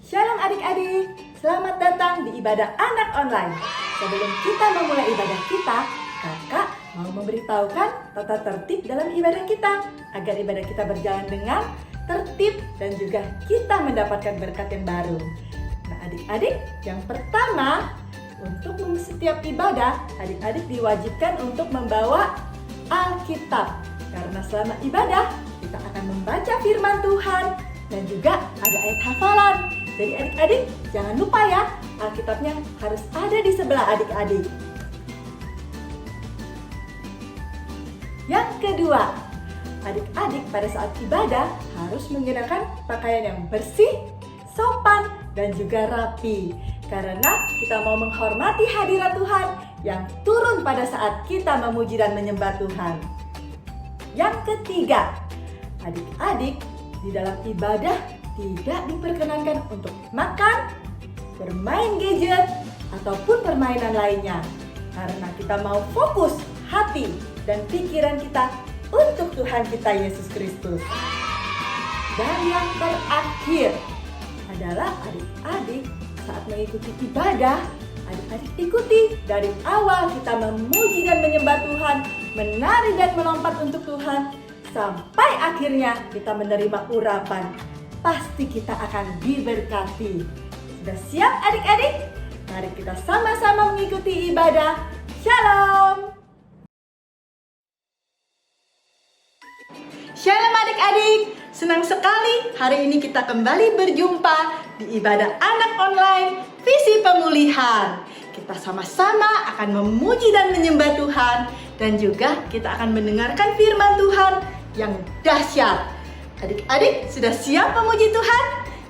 Shalom adik-adik, selamat datang di ibadah anak online. Sebelum kita memulai ibadah kita, kakak mau memberitahukan tata tertib dalam ibadah kita agar ibadah kita berjalan dengan tertib dan juga kita mendapatkan berkat yang baru. Nah adik-adik, yang pertama, untuk setiap ibadah, adik-adik diwajibkan untuk membawa Alkitab. Karena selama ibadah, kita akan membaca firman Tuhan dan juga ada ayat hafalan. Jadi adik-adik, jangan lupa ya, Alkitabnya harus ada di sebelah adik-adik. Yang kedua, adik-adik pada saat ibadah harus menggunakan pakaian yang bersih, sopan, dan juga rapi. Karena kita mau menghormati hadirat Tuhan yang turun pada saat kita memuji dan menyembah Tuhan. Yang ketiga, adik-adik di dalam ibadah tidak diperkenankan untuk makan, bermain gadget, ataupun permainan lainnya. Karena kita mau fokus hati dan pikiran kita untuk Tuhan kita Yesus Kristus. Dan yang terakhir adalah adik-adik saat mengikuti ibadah, adik-adik ikuti dari awal kita memuji dan menyembah Tuhan, menari dan melompat untuk Tuhan, sampai akhirnya kita menerima urapan. Pasti kita akan diberkati. Sudah siap adik-adik? Mari kita sama-sama mengikuti ibadah. Shalom! Shalom adik-adik, senang sekali hari ini kita kembali berjumpa di ibadah anak online Visi Pemulihan. Kita sama-sama akan memuji dan menyembah Tuhan dan juga kita akan mendengarkan firman Tuhan yang dahsyat. Adik-adik sudah siap memuji Tuhan?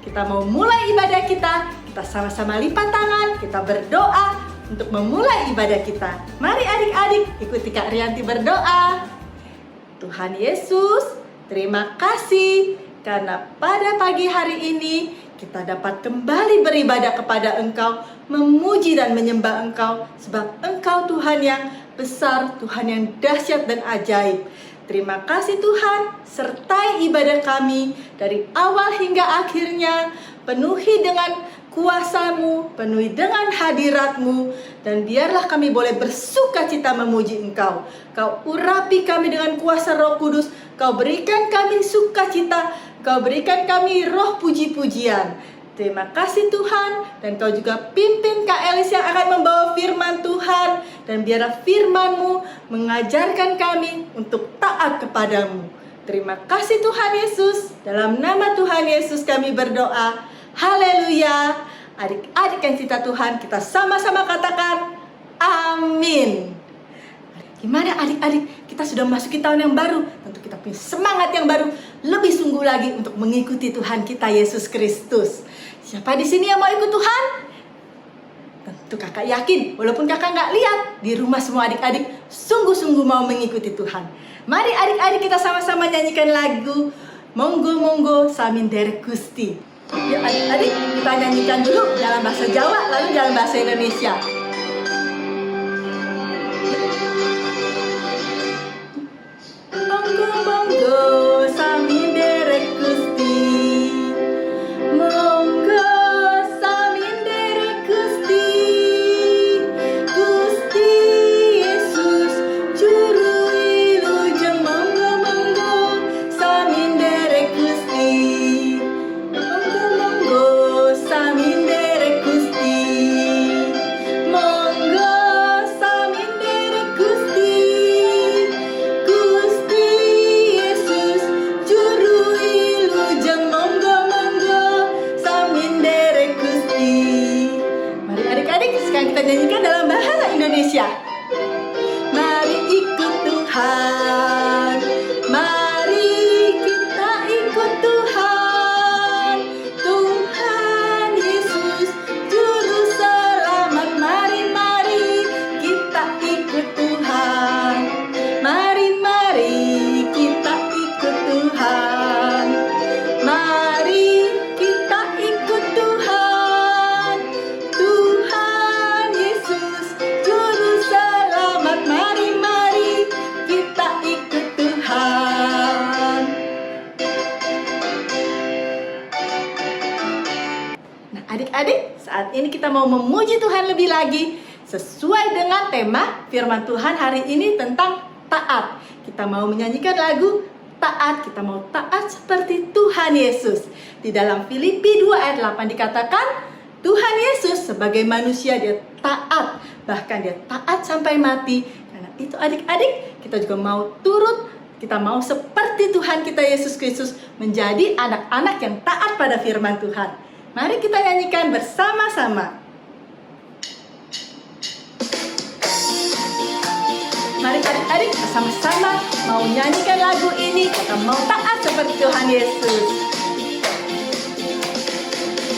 Kita mau mulai ibadah kita sama-sama lipat tangan, kita berdoa untuk memulai ibadah kita. Mari adik-adik ikuti Kak Rianti berdoa. Tuhan Yesus, terima kasih karena pada pagi hari ini kita dapat kembali beribadah kepada Engkau, memuji dan menyembah Engkau, sebab Engkau Tuhan yang besar, Tuhan yang dahsyat dan ajaib. Terima kasih Tuhan, sertai ibadah kami dari awal hingga akhirnya, penuhi dengan kuasa-Mu, penuhi dengan hadirat-Mu, dan biarlah kami boleh bersuka cita memuji Engkau. Kau urapi kami dengan kuasa Roh Kudus, Kau berikan kami sukacita, Kau berikan kami roh puji-pujian. Terima kasih Tuhan, dan Kau juga pimpin Kak Elis yang akan membawa firman Tuhan, dan biarlah firman-Mu mengajarkan kami untuk taat kepadamu. Terima kasih Tuhan Yesus, dalam nama Tuhan Yesus kami berdoa. Haleluya. Adik-adik yang cinta Tuhan, kita sama-sama katakan amin. Gimana adik-adik? Kita sudah masuki tahun yang baru. Tentu kita punya semangat yang baru, lebih sungguh lagi untuk mengikuti Tuhan kita Yesus Kristus. Siapa di sini yang mau ikut Tuhan? Tentu kakak yakin, walaupun kakak nggak lihat, di rumah semua adik-adik sungguh-sungguh mau mengikuti Tuhan. Mari adik-adik kita sama-sama nyanyikan lagu Monggo Monggo Samin Derek Gusti. Yuk adik-adik, kita nyanyikan dulu dalam bahasa Jawa, lalu dalam bahasa Indonesia. Monggo monggo sami derek Gusti, monggo sami derek Gusti, Gusti Yesus juru wilujeng. Monggo monggo sami derek Gusti, monggo monggo sami derek Gusti, monggo sami derek Gusti. Kita nyanyikan dalam bahasa Indonesia. Mari ikut Tuhan, mari kita ikut Tuhan, Tuhan Yesus Juru Selamat. Mari kita ikut Tuhan, mari kita ikut Tuhan, mari kita ikut Tuhan, Tuhan Yesus Adik-adik, saat ini kita mau memuji Tuhan lebih lagi sesuai dengan tema firman Tuhan hari ini tentang taat. Kita mau menyanyikan lagu taat, kita mau taat seperti Tuhan Yesus. Di dalam Filipi 2 ayat 8 dikatakan, Tuhan Yesus sebagai manusia dia taat, bahkan dia taat sampai mati. Karena itu adik-adik, kita juga mau turut, kita mau seperti Tuhan kita Yesus Kristus menjadi anak-anak yang taat pada firman Tuhan. Mari kita nyanyikan bersama-sama. Mari adik-adik kita sama-sama mau nyanyikan lagu ini. Kita mau taat seperti Tuhan Yesus.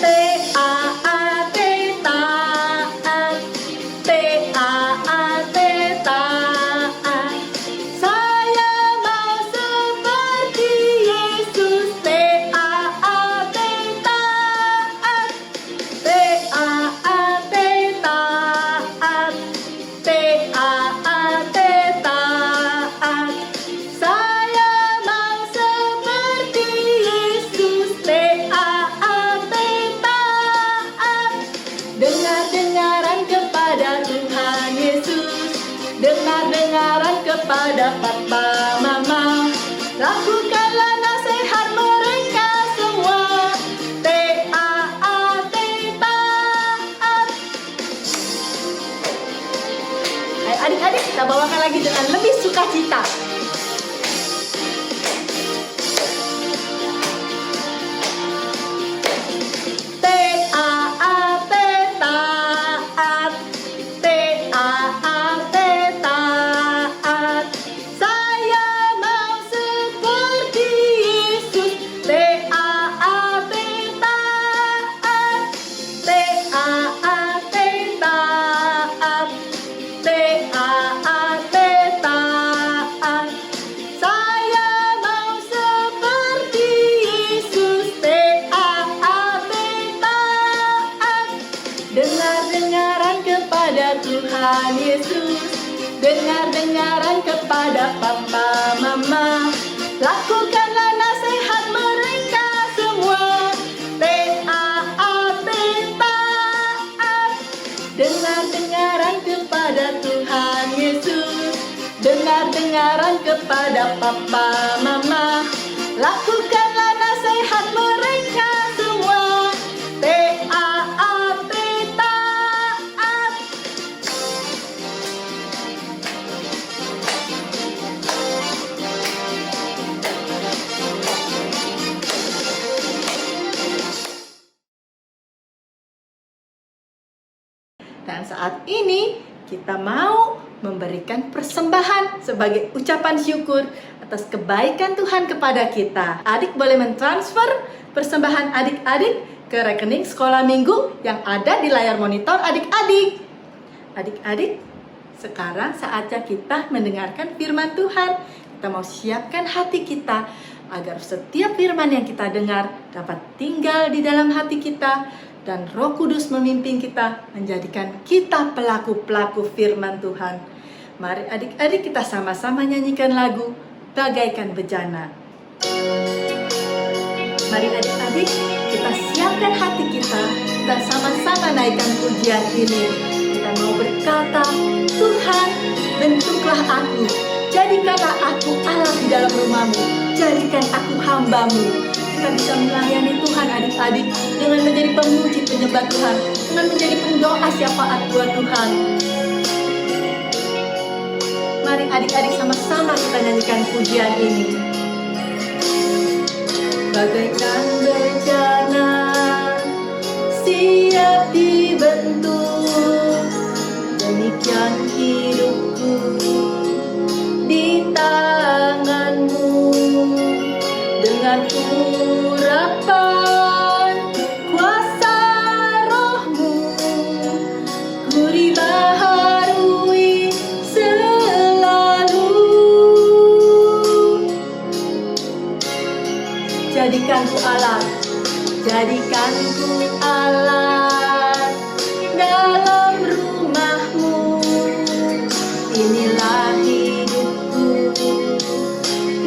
T-A-A-T taat, T-A-A-T taat. Saya mau seperti Yesus. T-A-A-T taat, T-A-A-T taat, T-A-A-T taat. Saya mau seperti Yesus. T-A-A-T taat. Dengar-dengaran kepada Tuhan Yesus, dengar-dengaran kepada Papa Mama. Lakukanlah nasihat mereka semua. T-A-A-T taat. Ayo adik-adik, kita bawakan lagi dengan lebih sukacita. T-A-A-T taat, T-A-A-T taat. Saya mau seperti Yesus. T-A-A-T taat, T-A-A-T taat, T-A-A-T taat. Saya mau seperti Yesus. T-A-A-T taat. Dengar-dengaran kepada Tuhan Yesus, dengar-dengaran kepada Papa Mama. Lakukanlah nasihat mereka semua. T-A-A-T taat. Dengar-dengaran kepada Tuhan Yesus, dengar-dengaran kepada Papa Mama. Lakukanlah nasihat mereka semua. T-A-A-T taat. Dan saat ini kita mau memberikan persembahan sebagai ucapan syukur atas kebaikan Tuhan kepada kita. Adik boleh mentransfer persembahan adik-adik ke rekening sekolah minggu yang ada di layar monitor adik-adik. Adik-adik, sekarang saatnya kita mendengarkan firman Tuhan. Kita mau siapkan hati kita agar setiap firman yang kita dengar dapat tinggal di dalam hati kita, dan Roh Kudus memimpin kita menjadikan kita pelaku-pelaku firman Tuhan. Mari adik-adik kita sama-sama nyanyikan lagu Bagaikan Bejana. Mari adik-adik kita siapkan hati kita sama-sama naikkan pujian ini. Kita mau berkata, Tuhan bentuklah aku, jadikanlah aku Allah di dalam rumah-Mu, jadikan aku hamba-Mu. Kita bisa melayani Tuhan adik-adik dengan menjadi pemuji penyembah Tuhan, dengan menjadi pendoa syafaat buat Tuhan. Mari adik-adik sama-sama kita nyanyikan pujian ini. Bagaikan bejana siap dibentuk, demikian hidupku di tangan-Mu. Dengan urapan kuasa Roh-Mu, ku dibaharui selalu. Jadikanku alat, jadikanku alat dalam rumah-Mu. Inilah hidupku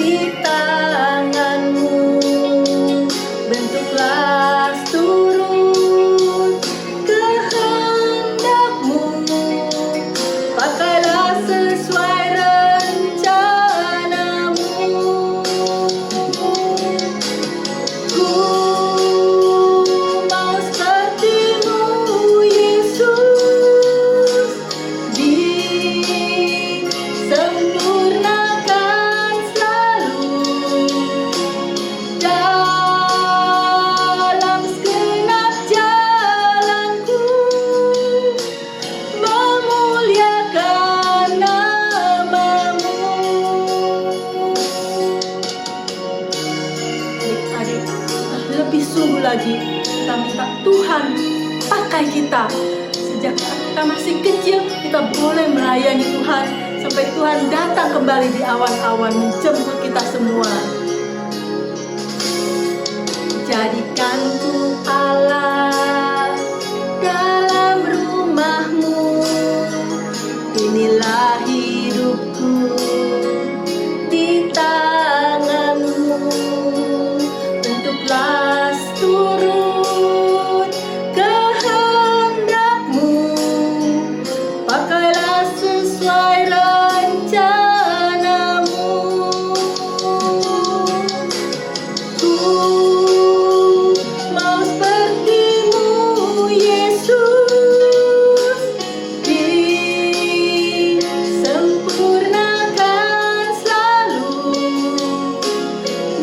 di tangan-Mu. Bentuklah turun kita minta Tuhan pakai kita. Sejak kita masih kecil, kita boleh melayani Tuhan sampai Tuhan datang kembali di awan-awan menjemput kita semua. Jadikan ku Allah dalam rumahmu, inilah hidupku di tanganmu. Bentuklah turut kehendakmu, pakailah sesuai rencanamu. Ku mau sepertimu, Yesus, disempurnakan selalu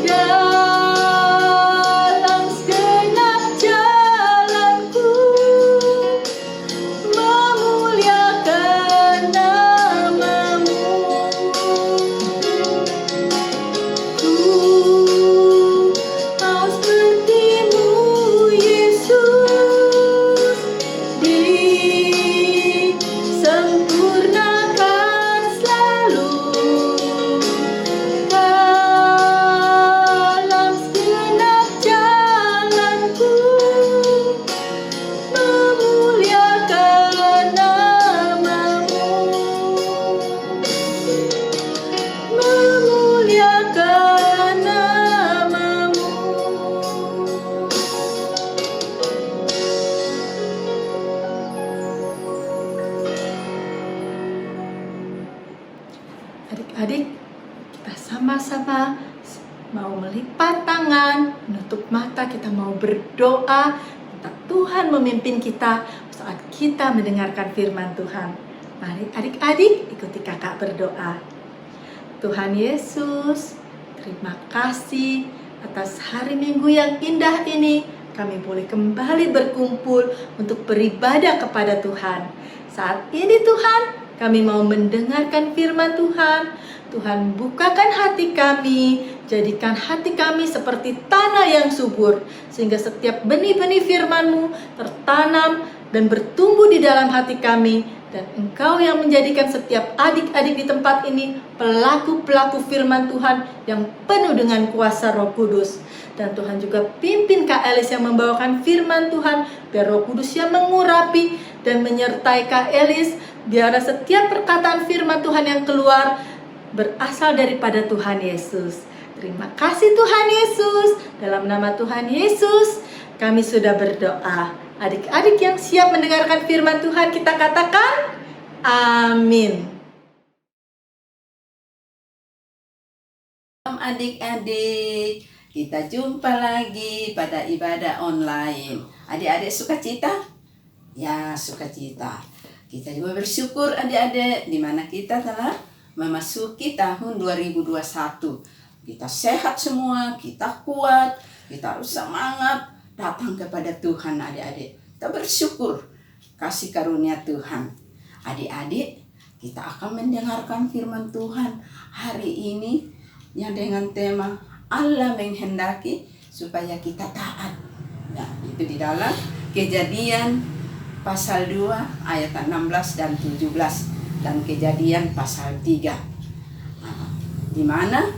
dalam segenap jalanku, memuliakan namamu. Ku mau sepertimu, Yesus, disempurnakan selalu dalam segenap jalanku, memuliakan namamu, memuliakan namamu. Adik-adik, kita sama-sama mau melipat tangan, menutup mata, kita mau berdoa, minta Tuhan memimpin kita saat kita mendengarkan firman Tuhan. Mari adik-adik ikuti kakak berdoa. Tuhan Yesus, terima kasih atas hari Minggu yang indah ini. Kami boleh kembali berkumpul untuk beribadah kepada Tuhan. Saat ini Tuhan, kami mau mendengarkan firman Tuhan. Tuhan, bukakan hati kami, jadikan hati kami seperti tanah yang subur, sehingga setiap benih-benih firman-Mu tertanam dan bertumbuh di dalam hati kami. Dan Engkau yang menjadikan setiap adik-adik di tempat ini pelaku-pelaku firman Tuhan yang penuh dengan kuasa Roh Kudus. Dan Tuhan juga pimpin Kak Elis yang membawakan firman Tuhan, biar Roh Kudus yang mengurapi dan menyertai Kak Elis, biar setiap perkataan firman Tuhan yang keluar berasal daripada Tuhan Yesus. Terima kasih Tuhan Yesus. Dalam nama Tuhan Yesus kami sudah berdoa. Adik-adik yang siap mendengarkan firman Tuhan, kita katakan amin. Adik-adik, kita jumpa lagi pada ibadah online. Adik-adik sukacita? Ya, sukacita. Kita juga bersyukur adik-adik di mana kita telah memasuki tahun 2021. Kita sehat semua, kita kuat, kita harus semangat datang kepada Tuhan adik-adik. Kita bersyukur kasih karunia Tuhan. Adik-adik, kita akan mendengarkan firman Tuhan hari ini yang dengan tema Allah menghendaki supaya kita taat. Nah, itu di dalam Kejadian pasal 2 ayat 16 dan 17 dan Kejadian pasal 3. Di mana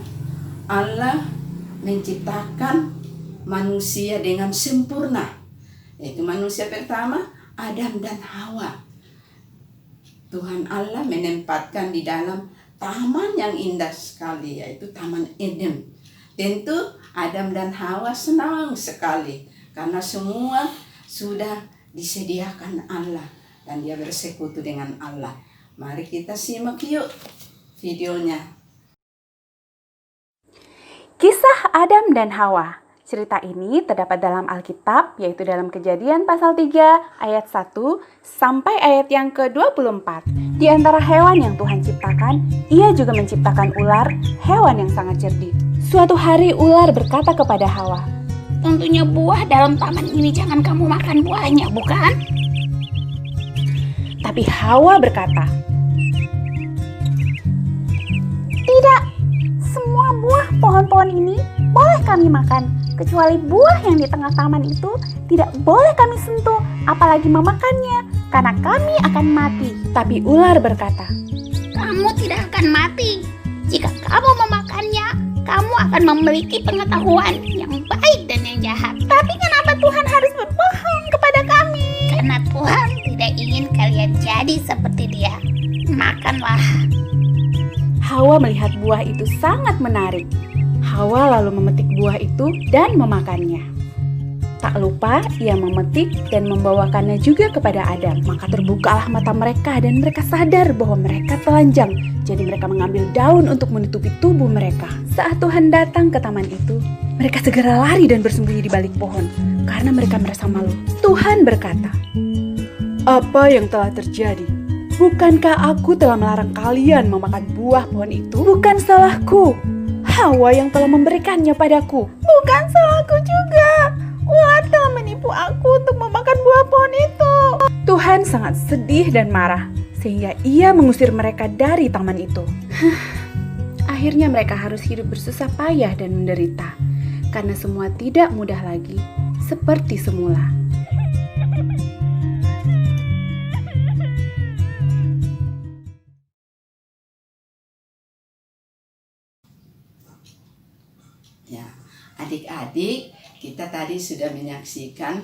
Allah menciptakan manusia dengan sempurna, yaitu manusia pertama Adam dan Hawa. Tuhan Allah menempatkan di dalam taman yang indah sekali, yaitu Taman Eden. Tentu Adam dan Hawa senang sekali karena semua sudah disediakan Allah dan dia bersekutu dengan Allah. Mari kita simak yuk videonya. Kisah Adam dan Hawa. Cerita ini terdapat dalam Alkitab, yaitu dalam Kejadian pasal 3 ayat 1 sampai ayat yang ke-24. Di antara hewan yang Tuhan ciptakan, Ia juga menciptakan ular, hewan yang sangat cerdik. Suatu hari ular berkata kepada Hawa, "Tentunya buah dalam taman ini jangan kamu makan buahnya, bukan?" Tapi Hawa berkata, "Tidak, semua buah pohon-pohon ini boleh kami makan, Kecuali buah yang di tengah taman itu tidak boleh kami sentuh, apalagi memakannya, karena kami akan mati. Tapi ular berkata, Kamu tidak akan mati. Jika kamu memakannya, kamu akan memiliki pengetahuan yang baik dan yang jahat. tapi kenapa Tuhan harus berbohong kepada kami? Karena Tuhan tidak ingin kalian jadi seperti Dia. Makanlah. Hawa melihat buah itu sangat menarik. Hawa lalu memetik buah itu dan memakannya. Tak lupa ia memetik dan membawakannya juga kepada Adam. Maka terbukalah mata mereka dan mereka sadar bahwa mereka telanjang. Jadi mereka mengambil daun untuk menutupi tubuh mereka. Saat Tuhan datang ke taman itu, mereka segera lari dan bersembunyi di balik pohon karena mereka merasa malu. Tuhan berkata, "Apa yang telah terjadi? Bukankah aku telah melarang kalian memakan buah pohon itu? Bukan salahku. Hawa yang telah memberikannya padaku. Bukan salahku juga. Ular telah menipu aku untuk memakan buah pohon itu." Tuhan sangat sedih dan marah, sehingga ia mengusir mereka dari taman itu. Akhirnya mereka harus hidup bersusah payah dan menderita, karena semua tidak mudah lagi seperti semula. Ya, adik-adik, kita tadi sudah menyaksikan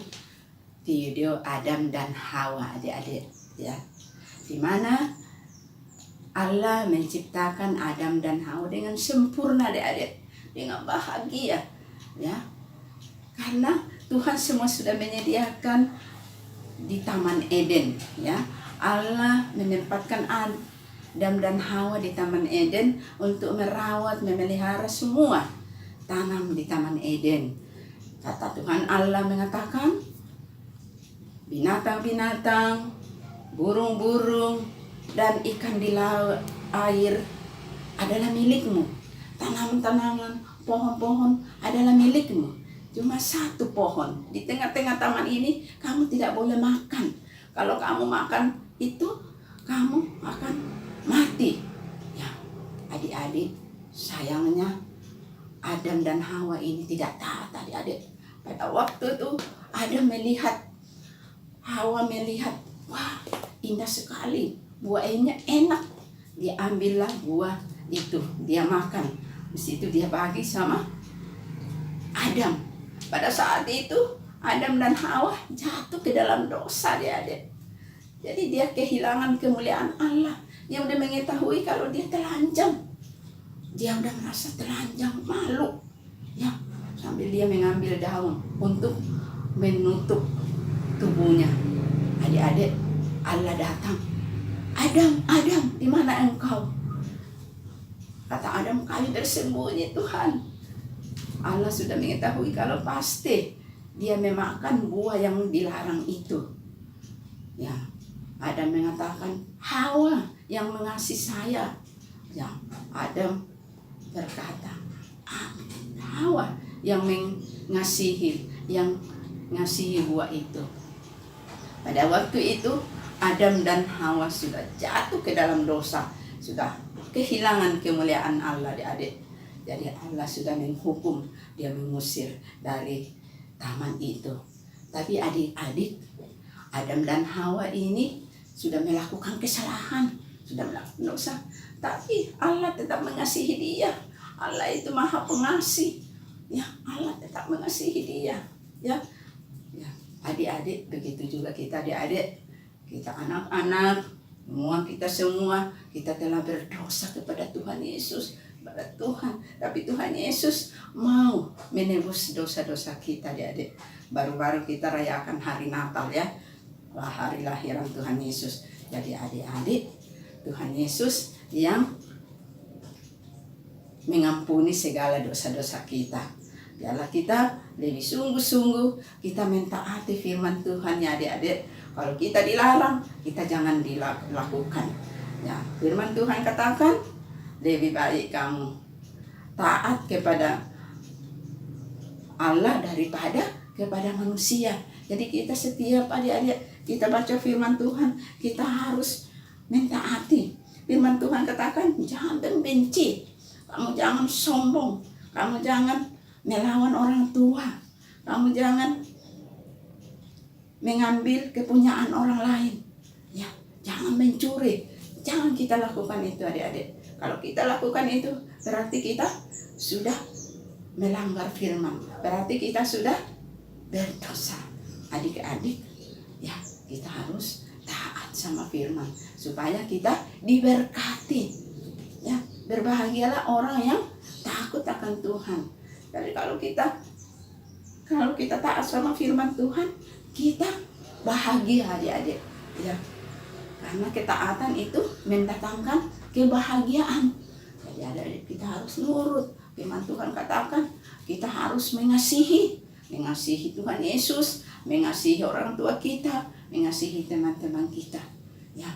video Adam dan Hawa, adik-adik, ya. Di mana Allah menciptakan Adam dan Hawa dengan sempurna, adik-adik, dengan bahagia, ya. Karena Tuhan semua sudah menyediakan di Taman Eden, ya. Allah menempatkan Adam dan Hawa di Taman Eden untuk merawat, memelihara semua tanam di Taman Eden. Kata Tuhan Allah mengatakan, binatang-binatang, burung-burung, dan ikan di laut air adalah milikmu. Tanaman-tanaman, pohon-pohon adalah milikmu. Cuma satu pohon di tengah-tengah taman ini kamu tidak boleh makan. Kalau kamu makan itu, kamu akan mati. Ya, adik-adik, sayangnya Adam dan Hawa ini tidak taat, adik-adik. Pada waktu itu Adam melihat, Hawa melihat, wah indah sekali, buah ini enak. Dia ambillah buah itu, dia makan. Di situ dia bagi sama Adam. Pada saat itu Adam dan Hawa jatuh ke dalam dosa, adik-adik. Jadi dia kehilangan kemuliaan Allah. Dia udah mengetahui kalau dia telanjang. Dia udah merasa telanjang, malu, ya, sambil dia mengambil daun untuk menutup tubuhnya. Adik-adik, Allah datang. Adam, Adam, di mana engkau? Kata Adam, kami bersembunyi, Tuhan. Allah sudah mengetahui kalau pasti dia memakan buah yang dilarang itu. Ya, Adam mengatakan, Hawa yang mengasihi saya. Ya, Adam berkata, Hawa yang mengasihi buah itu. Pada waktu itu Adam dan Hawa sudah jatuh ke dalam dosa, sudah kehilangan kemuliaan Allah, adik-adik. Jadi Allah sudah menghukum, dia mengusir dari taman itu. Tapi adik-adik, Adam dan Hawa ini sudah melakukan kesalahan, sudah melakukan dosa. Tapi Allah tetap mengasihi dia. Allah itu Maha Pengasih. Ya, Allah tetap mengasihi dia. Ya, ya. Adik-adik, begitu juga kita adik-adik. Kita anak-anak, semua kita telah berdosa kepada Tuhan Yesus, kepada Tuhan. Tapi Tuhan Yesus mau menebus dosa-dosa kita, adik-adik. Baru-baru kita rayakan hari Natal, ya. Hari lahiran Tuhan Yesus. Jadi adik-adik, Tuhan Yesus yang mengampuni segala dosa-dosa kita. Biarlah kita lebih sungguh-sungguh kita mentaati firman Tuhan, ya adik-adik. Kalau kita dilarang, kita jangan dilakukan. Ya, firman Tuhan katakan, lebih baik kamu taat kepada Allah daripada kepada manusia. Jadi kita setiap adik-adik kita baca firman Tuhan, kita harus mentaati. Firman Tuhan katakan, jangan membenci, kamu jangan sombong, kamu jangan melawan orang tua. Kamu jangan mengambil kepunyaan orang lain. Ya, jangan mencuri. Jangan kita lakukan itu, adik-adik. Kalau kita lakukan itu, berarti kita sudah melanggar firman. Berarti kita sudah berdosa. Adik-adik, ya, kita harus taat sama firman supaya kita diberkati. Ya, berbahagialah orang yang takut akan Tuhan. Jadi kalau kita taat sama firman Tuhan, kita bahagia, adik-adik. Ya, karena ketaatan itu mendatangkan kebahagiaan. Jadi adik-adik, kita harus nurut. Firman Tuhan katakan kita harus mengasihi Tuhan Yesus, mengasihi orang tua kita, mengasihi teman-teman kita. Ya,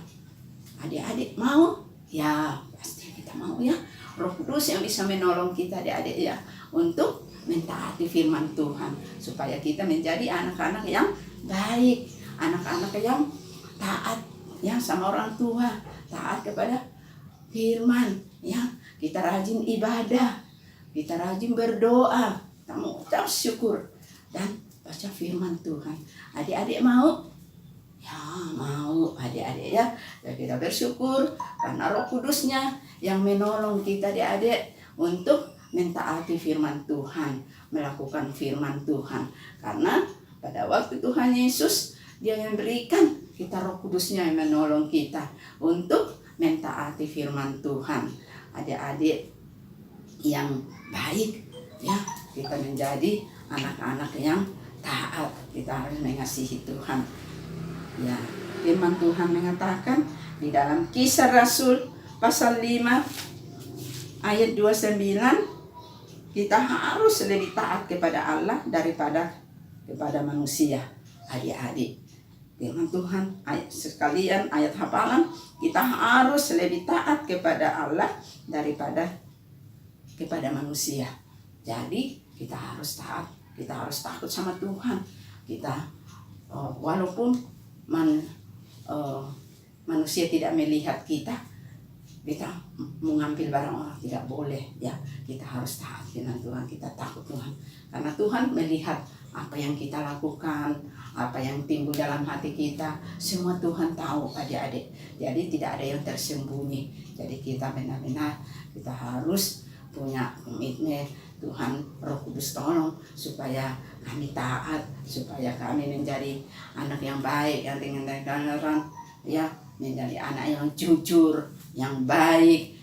adik-adik mau? Ya, pasti kita mau ya. Roh Kudus yang bisa menolong kita, adik-adik ya, untuk mentaati firman Tuhan supaya kita menjadi anak-anak yang baik, anak-anak yang taat ya sama orang tua, taat kepada firman ya. Kita rajin ibadah, kita rajin berdoa, kita mengucap syukur dan baca firman Tuhan. Adik-adik mau? Ya, mau adik-adik ya. Dan kita bersyukur karena Roh Kudusnya yang menolong kita, adik-adik, untuk mentaati firman Tuhan, melakukan firman Tuhan. Karena pada waktu Tuhan Yesus, Dia yang berikan kita Roh Kudusnya yang menolong kita untuk mentaati firman Tuhan. Adik-adik yang baik ya, kita menjadi anak-anak yang taat. Kita harus mengasihi Tuhan. Ya, firman Tuhan mengatakan di dalam Kisah Rasul pasal 5 ayat 29, kita harus lebih taat kepada Allah daripada kepada manusia. Adik-adik, firman Tuhan sekalian ayat hafalan, kita harus lebih taat kepada Allah daripada kepada manusia. Jadi kita harus taat, kita harus takut sama Tuhan. Kita walaupun manusia tidak melihat kita mengambil barang orang tidak boleh ya. Kita harus taat dengan Tuhan, kita takut Tuhan, karena Tuhan melihat apa yang kita lakukan, apa yang timbul dalam hati kita, semua Tuhan tahu, adik-adik. Jadi tidak ada yang tersembunyi. Jadi kita benar-benar kita harus punya komitmen. Tuhan Roh Kudus tolong supaya kami taat, supaya kami menjadi anak yang baik, yang dengan kebenaran ya, menjadi anak yang jujur, yang baik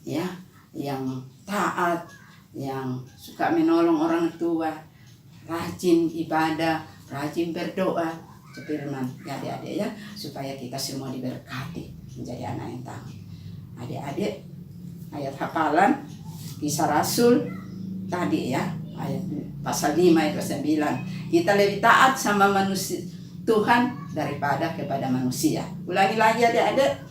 ya, yang taat, yang suka menolong orang tua, rajin ibadah, rajin berdoa, firman ya, adik-adik ya, supaya kita semua diberkati menjadi anak yang taat. Adik-adik, ayat hafalan Kisah Rasul tadi ya, ayat pasal 5 ayat 9. Kita lebih taat sama manusia Tuhan daripada kepada manusia. Ulangi lagi adik-adik.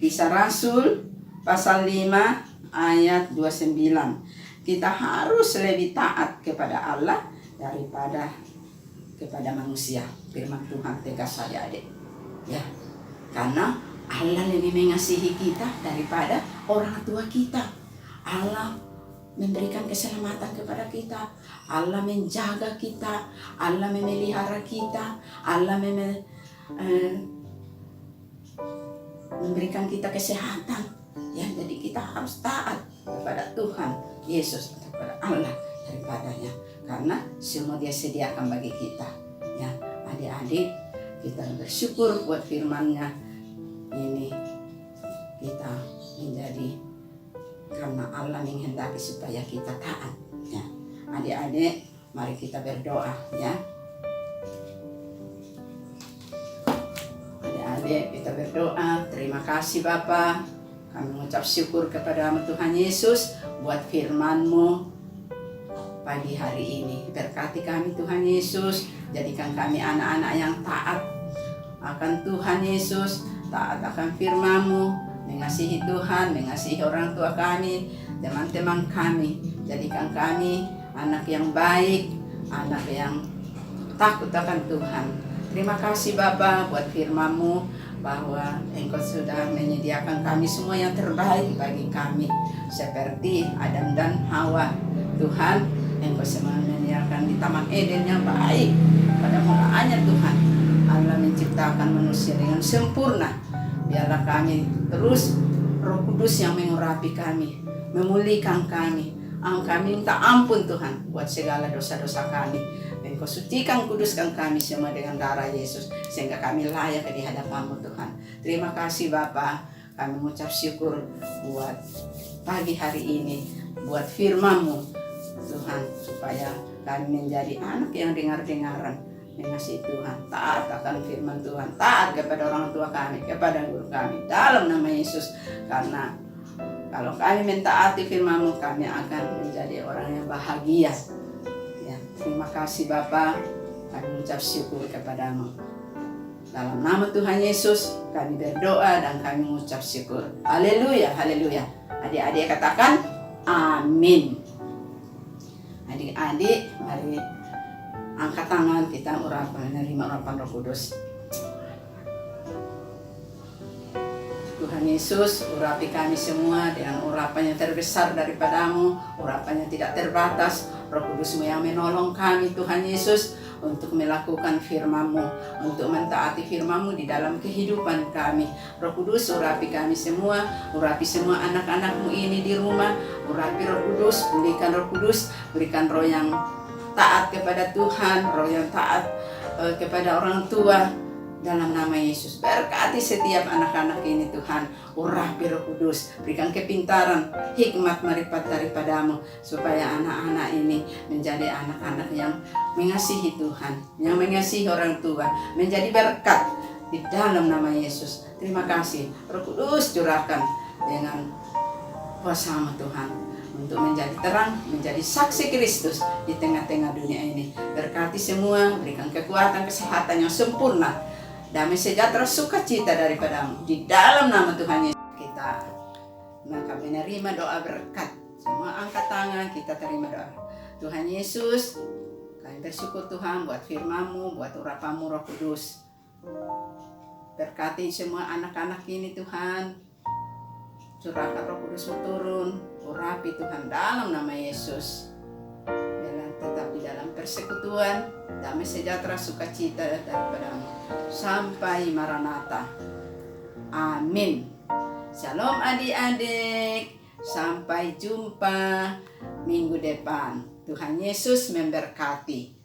Kisah Rasul pasal 5 ayat 29. Kita harus lebih taat kepada Allah daripada kepada manusia. Firman Tuhan tegas adik-adik. Ya. Karena Allah lebih mengasihi kita daripada orang tua kita. Allah memberikan keselamatan kepada kita. Allah menjaga kita. Allah memelihara kita. Allah memberikan kita kesehatan. Ya, jadi kita harus taat kepada Tuhan Yesus, kepada Allah daripadanya. Karena semua Dia sediakan bagi kita. Ya, adik-adik, kita bersyukur buat firman-Nya. Ini kita menjadi karena Allah menghendaki supaya kita taat ya. Adik-adik, mari kita berdoa ya. Adik-adik, kita berdoa. Terima kasih Bapa, kami mengucap syukur kepada Tuhan Yesus buat firman-Mu pagi hari ini. Berkati kami Tuhan Yesus, jadikan kami anak-anak yang taat akan Tuhan Yesus, taat akan firman-Mu, mengasihi Tuhan, mengasihi orang tua kami, teman-teman kami. Jadikan kami anak yang baik, anak yang takut akan Tuhan. Terima kasih Bapa buat firman-Mu. bahwa Engkau sudah menyediakan kami semua yang terbaik bagi kami, seperti Adam dan Hawa. Tuhan, Engkau semua menyediakan di Taman Eden yang baik. Pada mulanya Tuhan, Allah menciptakan manusia dengan sempurna. Biarlah kami terus, Roh Kudus yang mengurapi kami, memulihkan kami. Kami minta ampun Tuhan buat segala dosa-dosa kami. Engkau sucikan, kuduskan kami semua dengan darah Yesus, sehingga kami layak di hadapan-Mu Tuhan. Terima kasih Bapa. Kami mengucap syukur buat pagi hari ini, buat firman-Mu Tuhan, supaya kami menjadi anak yang dengar-dengaran, mengasihi Tuhan, taat akan firman Tuhan, taat kepada orang tua kami, kepada guru kami, dalam nama Yesus. Karena kalau kami mentaati firman-Mu, kami akan menjadi orang yang bahagia. Ya, terima kasih Bapa, kami mengucap syukur kepada-Mu. Dalam nama Tuhan Yesus, kami berdoa dan kami mengucap syukur. Haleluya, haleluya. Adik-adik katakan, amin. Adik-adik, mari angkat tangan, kita menerima urapan Roh Kudus. Tuhan Yesus, urapi kami semua dengan urapan yang terbesar daripada-Mu, urapan yang tidak terbatas. Roh Kudus-Mu yang menolong kami, Tuhan Yesus, untuk melakukan firman-Mu, untuk mentaati firman-Mu di dalam kehidupan kami. Roh Kudus, urapi kami semua, urapi semua anak-anak-Mu ini di rumah. Urapi Roh Kudus, berikan Roh Kudus, berikan roh yang taat kepada Tuhan, roh yang taat kepada orang tua, dalam nama Yesus. Berkati setiap anak-anak ini Tuhan. Urapi Roh Kudus, berikan kepintaran, hikmat, marifat daripada-Mu, supaya anak-anak ini menjadi anak-anak yang mengasihi Tuhan, yang mengasihi orang tua, menjadi berkat di dalam nama Yesus. Terima kasih Roh Kudus, curahkan dengan kuasa-Mu Tuhan, untuk menjadi terang, menjadi saksi Kristus di tengah-tengah dunia ini. Berkati semua, berikan kekuatan, kesehatan yang sempurna, damai sejahtera, sukacita daripada-Mu. Di dalam nama Tuhan Yesus kita maka menerima doa berkat. Semua angkat tangan, kita terima doa. Tuhan Yesus, kami bersyukur Tuhan buat firman-Mu, buat urapan-Mu Roh Kudus. Berkati semua anak-anak ini Tuhan. Curahkan Roh Kudus-Mu turun, urapi Tuhan dalam nama Yesus. Biarlah tetap di dalam persekutuan, damai sejahtera, sukacita daripada-Mu sampai Maranatha. Amin. Shalom adik-adik. Sampai jumpa minggu depan. Tuhan Yesus memberkati.